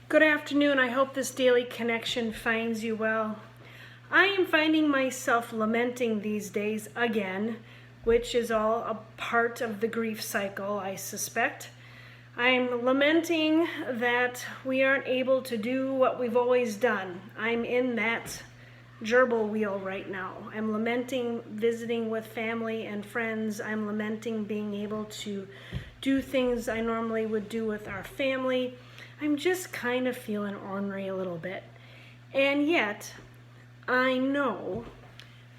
Good afternoon. I hope this daily connection finds you well. I am finding myself lamenting these days again, which is all a part of the grief cycle, I suspect. I'm lamenting that we aren't able to do what we've always done. I'm in that gerbil wheel right now. I'm lamenting visiting with family and friends. I'm lamenting being able to do things I normally would do with our family. I'm just kind of feeling ornery a little bit. And yet, I know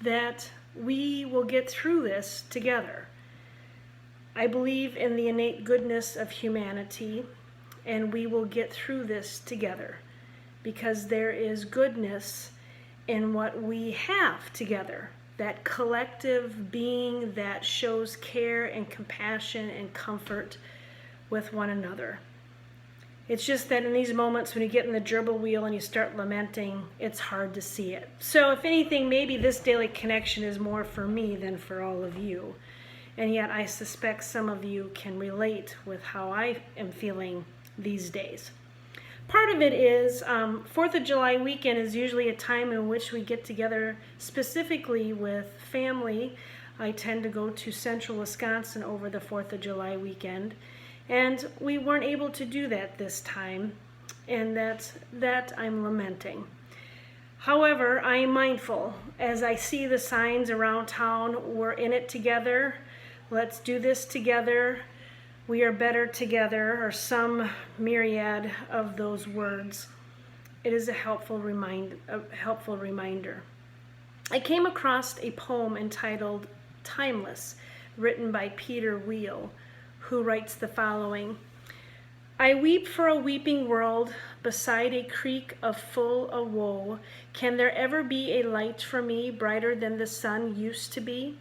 that we will get through this together. I believe in the innate goodness of humanity, and we will get through this together because there is goodness in what we have together, that collective being that shows care and compassion and comfort with one another. It's just that in these moments when you get in the gerbil wheel and you start lamenting, it's hard to see it. So if anything, maybe this daily connection is more for me than for all of you. And yet I suspect some of you can relate with how I am feeling these days. Part of it is 4th of July weekend is usually a time in which we get together specifically with family. I tend to go to central Wisconsin over the 4th of July weekend. And we weren't able to do that this time, and that I'm lamenting. However, I am mindful as I see the signs around town. We're in it together. Let's do this together. We are better together, or some myriad of those words. It is a helpful reminder. I came across a poem entitled Timeless, written by Peter Wheel, who writes the following: I weep for a weeping world beside a creek of full of woe. Can there ever be a light for me brighter than the sun used to be?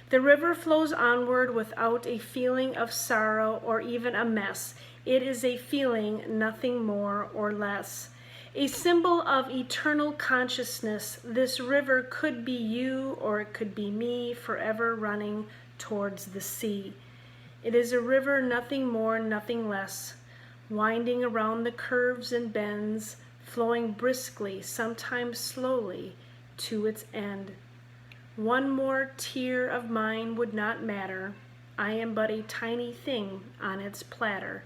The river flows onward without a feeling of sorrow or even a mess. It is a feeling, nothing more or less. A symbol of eternal consciousness. This river could be you or it could be me, forever running towards the sea. It is a river, nothing more, nothing less, winding around the curves and bends, flowing briskly, sometimes slowly, to its end. One more tear of mine would not matter. I am but a tiny thing on its platter.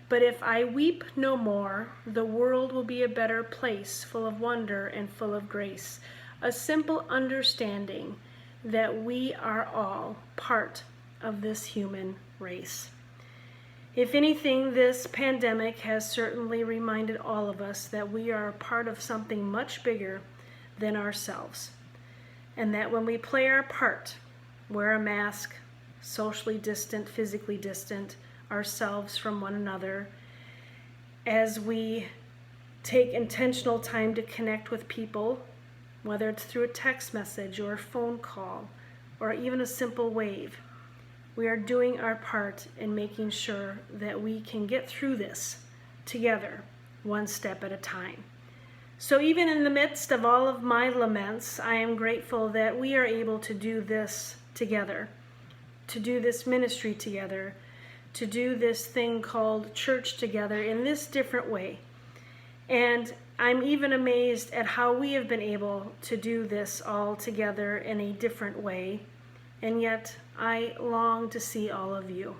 But if I weep no more, the world will be a better place, full of wonder and full of grace. A simple understanding that we are all part of this human race. If anything, this pandemic has certainly reminded all of us that we are a part of something much bigger than ourselves, and that when we play our part, wear a mask, socially distant, physically distant ourselves from one another, as we take intentional time to connect with people, whether it's through a text message or a phone call or even a simple wave, we are doing our part in making sure that we can get through this together, one step at a time. So even in the midst of all of my laments, I am grateful that we are able to do this together, to do this ministry together, to do this thing called church together in this different way. And I'm even amazed at how we have been able to do this all together in a different way. And yet I long to see all of you.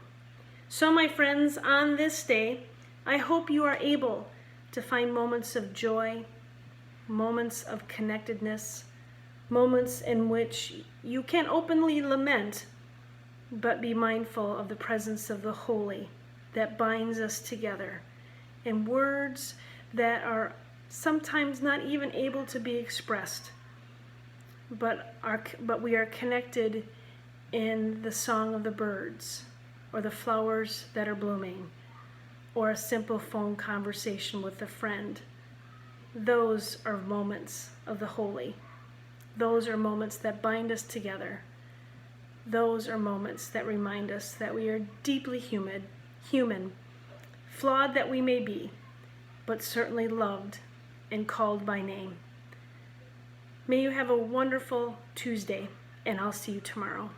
So my friends, on this day, I hope you are able to find moments of joy, moments of connectedness, moments in which you can openly lament, but be mindful of the presence of the Holy that binds us together in words that are sometimes not even able to be expressed, but we are connected in the song of the birds, or the flowers that are blooming, or a simple phone conversation with a friend. Those are moments of the holy. Those are moments that bind us together. Those are moments that remind us that we are deeply human, flawed that we may be, but certainly loved and called by name. May you have a wonderful Tuesday, and I'll see you tomorrow.